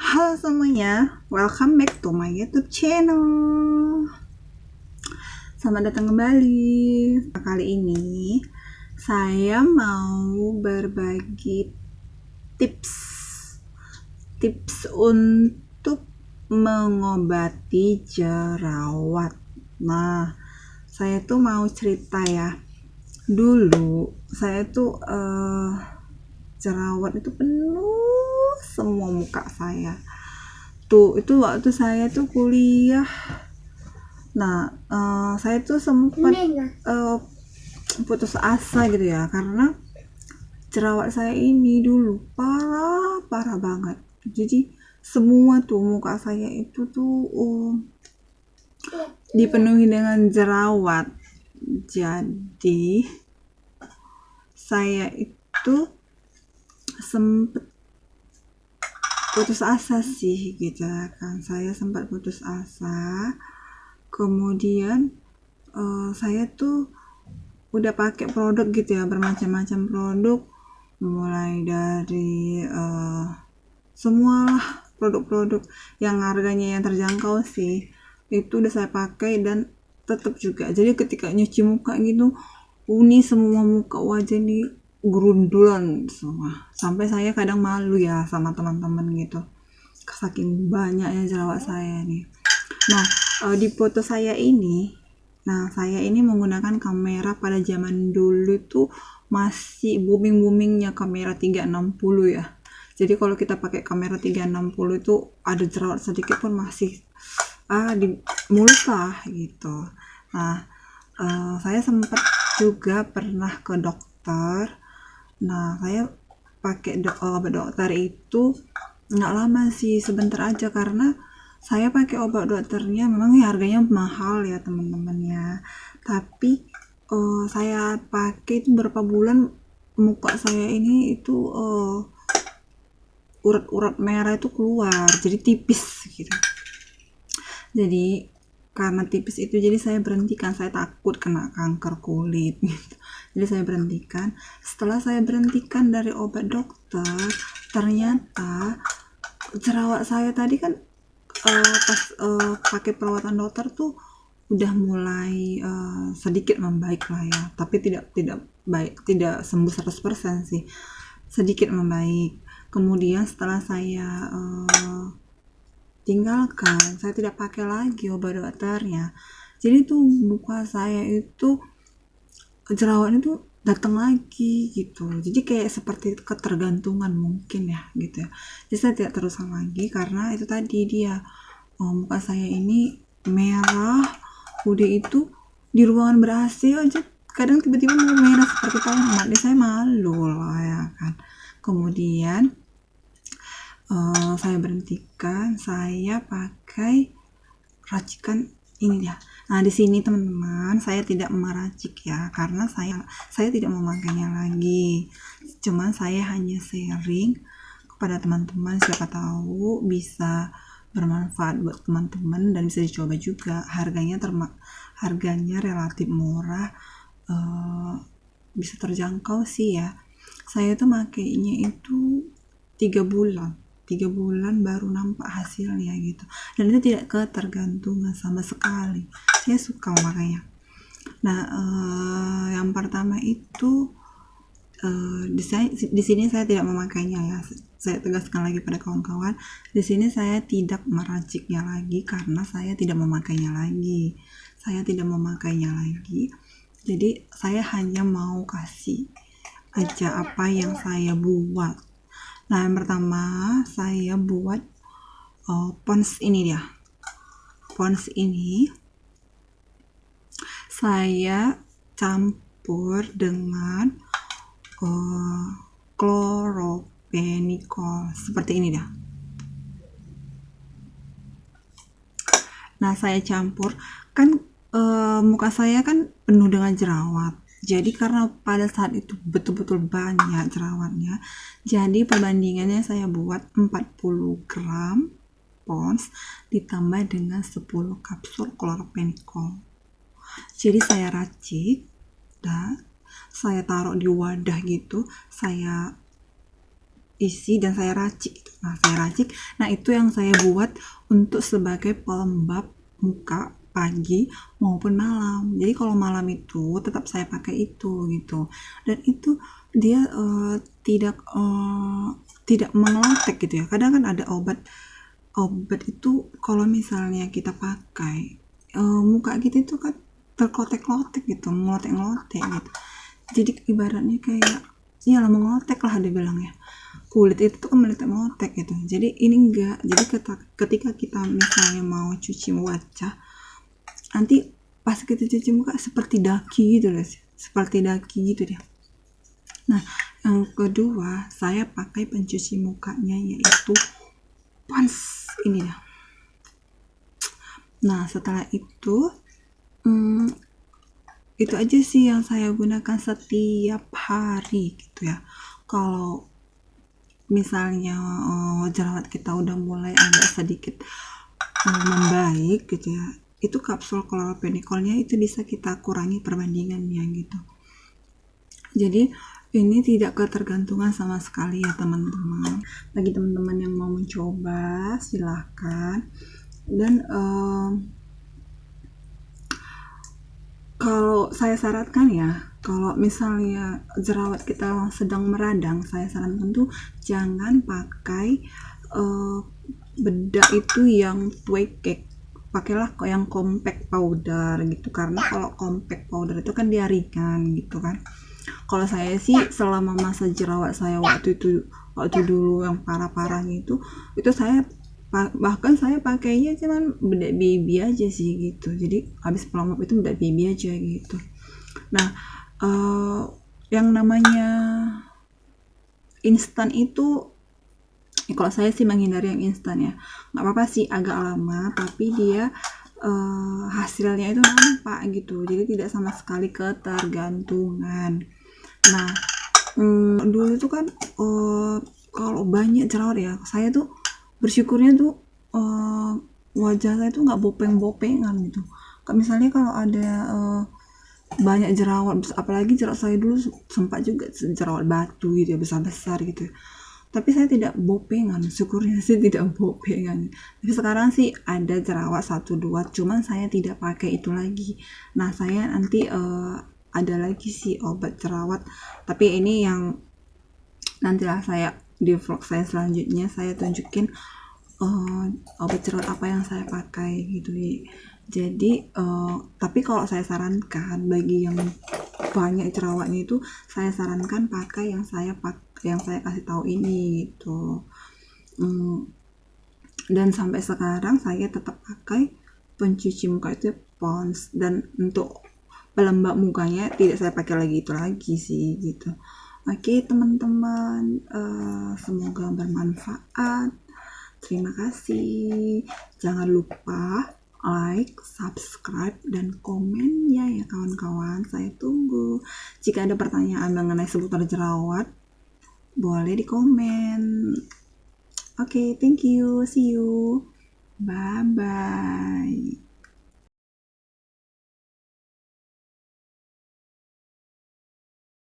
Halo semuanya, welcome back to my YouTube channel. Selamat datang kembali. Kali ini saya mau berbagi tips untuk mengobati jerawat. Nah, saya tuh mau cerita ya. Dulu saya tuh jerawat itu penuh semua muka saya. Itu waktu saya tuh kuliah. Nah, saya tuh sempat putus asa gitu ya, karena jerawat saya ini dulu parah banget. Jadi semua tuh muka saya itu tuh dipenuhi dengan jerawat. Jadi saya itu sempet putus asa sih gitu kan. Saya sempat putus asa. Kemudian saya tuh udah pakai produk gitu ya, bermacam-macam produk, mulai dari semualah produk-produk yang harganya yang terjangkau sih, itu udah saya pakai dan tetap juga. Jadi ketika nyuci muka gitu, uni semua muka wajah ini gerundulan semua, sampai saya kadang malu ya sama teman-teman gitu, saking banyaknya jerawat saya nih. Nah, di foto saya ini, saya ini menggunakan kamera pada zaman dulu tuh masih booming-boomingnya kamera 360 ya. Jadi kalau kita pakai kamera 360 itu ada jerawat sedikit pun masih di mulut lah gitu. Nah, saya sempat juga pernah ke dokter. Nah, saya pakai obat dokter itu nggak lama sih, sebentar aja, karena saya pakai obat dokternya memang ya harganya mahal ya teman-teman ya, tapi saya pakai itu berapa bulan, muka saya ini itu urat-urat merah itu keluar, jadi tipis gitu. Jadi karena tipis itu, jadi saya berhentikan, saya takut kena kanker kulit gitu. Jadi saya berhentikan. Setelah saya berhentikan dari obat dokter, ternyata jerawat saya tadi kan pas pakai perawatan dokter tuh udah mulai sedikit membaik lah ya, tapi tidak baik, tidak sembuh 100% sih, sedikit membaik. Kemudian setelah saya tinggalkan, saya tidak pakai lagi obat dokternya, jadi tuh muka saya itu jerawatnya tuh datang lagi gitu. Jadi kayak seperti ketergantungan mungkin ya gitu ya. Jadi saya tidak terusan lagi, karena itu tadi dia muka saya ini merah, udah itu di ruangan ber-AC aja kadang tiba-tiba mau merah seperti tomat. Saya malu lah ya kan. Kemudian saya berhentikan, saya pakai racikan ini ya. Nah, di sini teman-teman, saya tidak meracik ya, karena saya tidak memakainya lagi. Cuman saya hanya sharing kepada teman-teman, siapa tahu bisa bermanfaat buat teman-teman dan bisa dicoba juga. Harganya relatif murah, bisa terjangkau sih ya. Saya tuh makainya itu 3 bulan baru nampak hasilnya gitu, dan itu tidak ketergantungan sama sekali. Saya suka makanya. Nah, yang pertama itu di sini saya tidak memakainya ya. Saya tegaskan lagi pada kawan-kawan, di sini saya tidak meraciknya lagi karena saya tidak memakainya lagi. Jadi saya hanya mau kasih aja apa yang saya buat. Nah, yang pertama saya buat Pond's ini dia. Pond's ini saya campur dengan chlorophenicol seperti ini dah. Nah, saya campur kan muka saya kan penuh dengan jerawat. Jadi karena pada saat itu betul-betul banyak jerawatnya, jadi perbandingannya saya buat 40 gram Pond's ditambah dengan 10 kapsul chlorophenicol. Jadi saya racik dan saya taruh di wadah gitu, saya isi dan saya racik gitu. Nah itu yang saya buat untuk sebagai pelembab muka pagi maupun malam. Jadi kalau malam itu tetap saya pakai itu gitu, dan itu dia tidak mengelotek gitu ya. Kadang kan ada obat itu kalau misalnya kita pakai muka kita itu kan terkotek-kotek gitu, ngelotek-ngelotek gitu. Jadi ibaratnya kayak ya lah mengelotek lah dia bilang ya, kulit itu tuh kan meletek-melotek gitu. Jadi ini enggak. Jadi ketika kita misalnya mau cuci wajah, nanti pas kita cuci muka seperti daki gitu loh, seperti daki gitu dia. Nah yang kedua saya pakai pencuci mukanya yaitu Pond's ini dah. Nah setelah itu itu aja sih yang saya gunakan setiap hari gitu ya. Kalau misalnya jerawat kita udah mulai agak sedikit membaik gitu ya, itu kapsul kloropenikolnya itu bisa kita kurangi perbandingannya gitu. Jadi ini tidak ketergantungan sama sekali ya teman-teman. Bagi teman-teman yang mau mencoba silahkan. Dan kalau saya sarankan ya, kalau misalnya jerawat kita sedang meradang, saya sarankan tuh jangan pakai bedak itu yang twig cake, pakailah yang compact powder gitu, karena kalau compact powder itu kan dia ringan gitu kan. Kalau saya sih selama masa jerawat saya waktu dulu yang parah-parahnya itu saya bahkan saya pakainya cuman bedak baby aja sih gitu. Jadi habis pelembab itu bedak baby aja gitu. Nah yang namanya instan itu kalau saya sih menghindari yang instan ya. Nggak apa-apa sih agak lama, tapi dia hasilnya itu nampak gitu. Jadi tidak sama sekali ketergantungan. Nah dulu tuh kan kalau banyak jerawat ya, saya tuh bersyukurnya tuh wajah saya tuh nggak bopeng-bopengan gitu. Misalnya kalau ada banyak jerawat, apalagi jerawat saya dulu sempat juga jerawat batu gitu ya, besar-besar gitu ya. Tapi saya tidak bopengan, syukurnya sih tidak bopengan. Tapi sekarang sih ada jerawat 1-2, cuman saya tidak pakai itu lagi. Nah saya nanti ada lagi sih obat jerawat, tapi ini yang nantilah saya di vlog saya selanjutnya saya tunjukin obat jerawat apa yang saya pakai gitu ya. Jadi tapi kalau saya sarankan bagi yang banyak jerawatnya itu, saya sarankan pakai yang saya kasih tahu ini gitu. Dan sampai sekarang saya tetap pakai pencuci muka itu Pond's, dan untuk pelembab mukanya tidak saya pakai lagi sih gitu. Oke teman-teman, semoga bermanfaat. Terima kasih. Jangan lupa like, subscribe, dan komennya ya kawan-kawan. Saya tunggu. Jika ada pertanyaan mengenai seputar jerawat, boleh di komen. Oke, thank you. See you. Bye-bye.